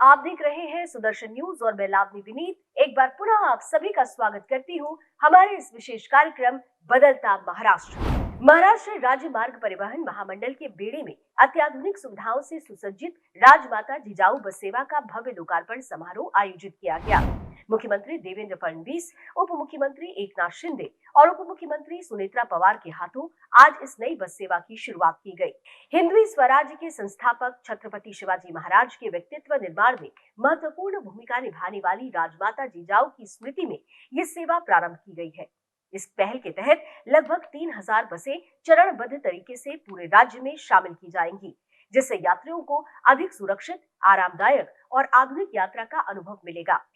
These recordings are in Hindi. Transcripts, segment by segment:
आप देख रहे हैं सुदर्शन न्यूज और मैं लावनी विनीत एक बार पुनः आप सभी का स्वागत करती हूं हमारे इस विशेष कार्यक्रम बदलता महाराष्ट्र। महाराष्ट्र राज्य मार्ग परिवहन महामंडल के बेड़े में अत्याधुनिक सुविधाओं से सुसज्जित राजमाता जिजाऊ बस सेवा का भव्य लोकार्पण समारोह आयोजित किया गया। मुख्यमंत्री देवेंद्र फडणवीस, उप मुख्यमंत्री एकनाथ शिंदे और उप मुख्यमंत्री सुनेत्रा पवार के हाथों आज इस नई बस सेवा की शुरुआत की गई। हिंदवी स्वराज्य के संस्थापक छत्रपति शिवाजी महाराज के व्यक्तित्व निर्माण में महत्वपूर्ण भूमिका निभाने वाली राजमाता जिजाऊ की स्मृति में ये सेवा प्रारंभ की गई है। इस पहल के तहत लगभग 3000 बसें चरणबद्ध तरीके से पूरे राज्य में शामिल की जाएंगी, जिससे यात्रियों को अधिक सुरक्षित, आरामदायक और आधुनिक यात्रा का अनुभव मिलेगा।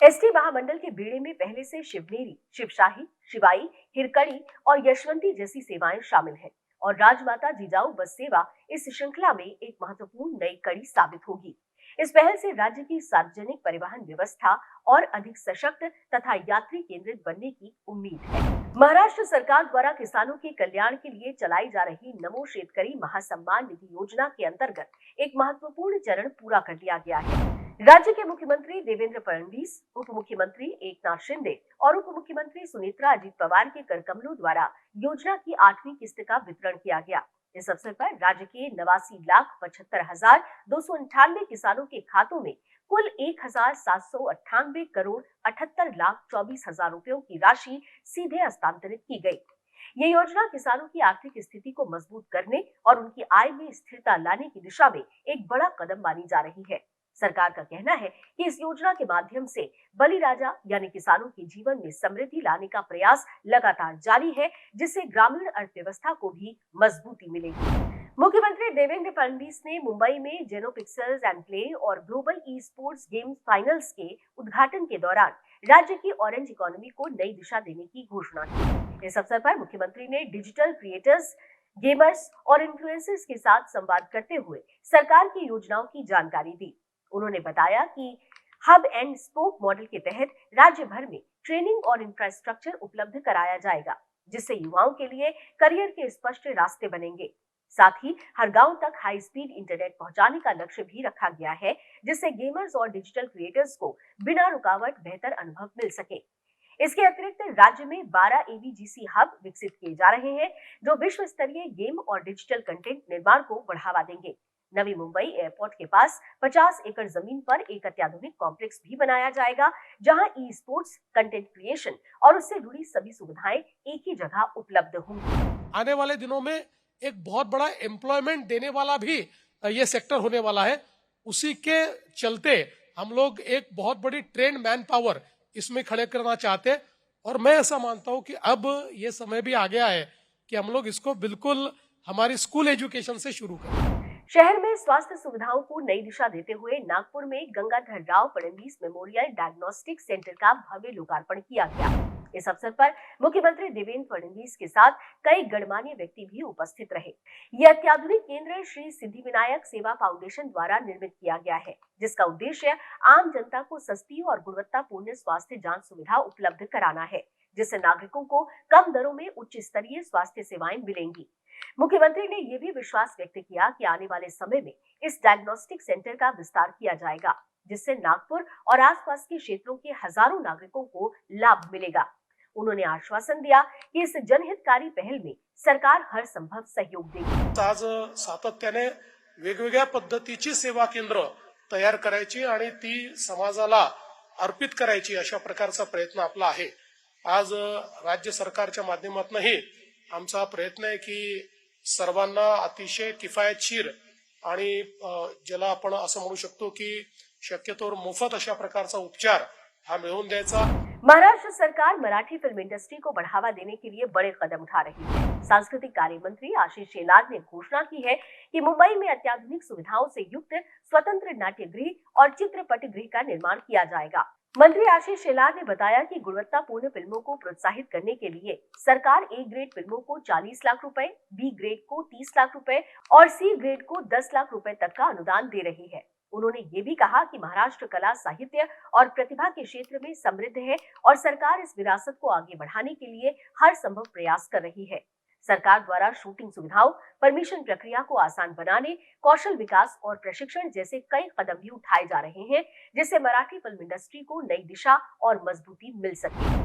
एसटी महामंडल के बेड़े में पहले से शिवनेरी, शिवशाही, शिवाई, हिरकड़ी और यशवंती जैसी सेवाएं शामिल हैं और राजमाता जिजाऊ बस सेवा इस श्रृंखला में एक महत्वपूर्ण नई कड़ी साबित होगी। इस पहल से राज्य की सार्वजनिक परिवहन व्यवस्था और अधिक सशक्त तथा यात्री केंद्रित बनने की उम्मीद है। महाराष्ट्र सरकार द्वारा किसानों के कल्याण के लिए चलाई जा रही नमो शेतकरी महासम्मान निधि योजना के अंतर्गत एक महत्वपूर्ण चरण पूरा कर लिया गया है। राज्य के मुख्यमंत्री देवेंद्र फडणवीस, उप मुख्यमंत्री एकनाथ शिंदे और उप मुख्यमंत्री सुनेत्रा अजित पवार के करकमलों द्वारा योजना की 8वीं किस्त का वितरण किया गया। इस अवसर पर राज्य के 89,75,298 किसानों के खातों में कुल 1,798 करोड़ 78,24,000 रुपयों की राशि सीधे हस्तांतरित की गई। ये योजना किसानों की आर्थिक स्थिति को मजबूत करने और उनकी आय में स्थिरता लाने की दिशा में एक बड़ा कदम मानी जा रही है। सरकार का कहना है कि इस योजना के माध्यम से बलिराजा यानी किसानों के जीवन में समृद्धि लाने का प्रयास लगातार जारी है, जिससे ग्रामीण अर्थव्यवस्था को भी मजबूती मिलेगी। मुख्यमंत्री देवेंद्र फडणवीस ने मुंबई में जेनो पिक्सल्स एंड प्ले और global e sports games finals के उद्घाटन के दौरान राज्य की ऑरेंज इकोनॉमी को नई दिशा देने की घोषणा की। इस अवसर पर मुख्यमंत्री ने डिजिटल क्रिएटर्स, गेमर्स और इन्फ्लुएंसर्स के साथ संवाद करते हुए सरकार की योजनाओं की जानकारी दी। उन्होंने बताया कि हब एंड स्पोक मॉडल के तहत राज्य भर में ट्रेनिंग और इंफ्रास्ट्रक्चर उपलब्ध कराया जाएगा, जिससे युवाओं के लिए करियर के स्पष्ट रास्ते बनेंगे। साथ ही हर गांव तक हाई स्पीड इंटरनेट पहुंचाने का लक्ष्य भी रखा गया है, जिससे गेमर्स और डिजिटल क्रिएटर्स को बिना रुकावट बेहतर अनुभव मिल सके। इसके अतिरिक्त राज्य में 12 एवीजीसी हब विकसित किए जा रहे हैं, जो विश्व स्तरीय गेम और डिजिटल कंटेंट निर्माण को बढ़ावा देंगे। नवी मुंबई एयरपोर्ट के पास 50 एकड़ जमीन पर एक अत्याधुनिक कॉम्प्लेक्स भी बनाया जाएगा, जहां ई स्पोर्ट्स, कंटेंट क्रिएशन और उससे जुड़ी सभी सुविधाएं एक ही जगह उपलब्ध होंगी। आने वाले दिनों में एक बहुत बड़ा एम्प्लॉयमेंट देने वाला भी ये सेक्टर होने वाला है। उसी के चलते हम लोग एक बहुत बड़ी ट्रेन मैन पावर इसमें खड़े करना चाहते हैं और मैं ऐसा मानता हूं कि अब ये समय भी आ गया है कि हम लोग इसको बिल्कुल हमारी स्कूल एजुकेशन से शुरू करें। शहर में स्वास्थ्य सुविधाओं को नई दिशा देते हुए नागपुर में Gangadhar Rao Fadnavis memorial diagnostic centre का भव्य लोकार्पण किया गया। इस अवसर पर मुख्यमंत्री देवेंद्र फडणवीस के साथ कई गणमान्य व्यक्ति भी उपस्थित रहे। यह अत्याधुनिक केंद्र श्री सिद्धिविनायक सेवा फाउंडेशन द्वारा निर्मित किया गया है, जिसका उद्देश्य आम जनता को सस्ती और गुणवत्तापूर्ण स्वास्थ्य जांच सुविधा उपलब्ध कराना है, जिससे नागरिकों को कम दरों में उच्च स्तरीय स्वास्थ्य सेवाएं मिलेंगी। मुख्यमंत्री ने यह भी विश्वास व्यक्त किया कि आने वाले समय में इस डायग्नोस्टिक सेंटर का विस्तार किया जाएगा, जिससे नागपुर और आसपास के क्षेत्रों के हजारों नागरिकों को लाभ मिलेगा। उन्होंने आश्वासन दिया कि इस जनहितकारी पहल में सरकार हर संभव सहयोग देगी। आज सातत्याने वेगवेगळ्या पद्धतीची सेवा केंद्र तयार करायची आणि ती समाजाला अर्पित करायची अशा प्रकारचा प्रयत्न आपला आहे। आज राज्य सरकारच्या माध्यमातूनही आमचा प्रयत्न आहे की सर्वांना अतिशय किफायतशीर आणि ज्याला आपण असं म्हणू शकतो की शक्यतोवर मोफत अशा प्रकारचा उपचार हा मिळवून द्यायचा। महाराष्ट्र सरकार मराठी फिल्म इंडस्ट्री को बढ़ावा देने के लिए बड़े कदम उठा रही है। सांस्कृतिक कार्य मंत्री आशीष शेलार ने घोषणा की है कि मुंबई में अत्याधुनिक सुविधाओं से युक्त स्वतंत्र नाट्यगृह और चित्रपट गृह का निर्माण किया जाएगा। मंत्री आशीष शेलार ने बताया कि गुणवत्तापूर्ण फिल्मों को प्रोत्साहित करने के लिए सरकार ए ग्रेड फिल्मों को 40 लाख रुपए, बी ग्रेड को 30 लाख रुपए और सी ग्रेड को 10 लाख रुपए तक का अनुदान दे रही है। उन्होंने ये भी कहा कि महाराष्ट्र कला, साहित्य और प्रतिभा के क्षेत्र में समृद्ध है और सरकार इस विरासत को आगे बढ़ाने के लिए हर संभव प्रयास कर रही है। सरकार द्वारा शूटिंग सुविधाओं, परमिशन प्रक्रिया को आसान बनाने, कौशल विकास और प्रशिक्षण जैसे कई कदम भी उठाए जा रहे हैं, जिससे मराठी फिल्म इंडस्ट्री को नई दिशा और मजबूती मिल सके।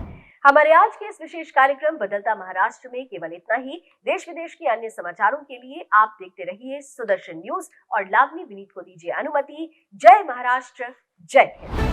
हमारे आज के इस विशेष कार्यक्रम बदलता महाराष्ट्र में केवल इतना ही। देश विदेश के अन्य समाचारों के लिए आप देखते रहिए सुदर्शन न्यूज और लावनी विनीत को दीजिए अनुमति। जय महाराष्ट्र, जय हिंद।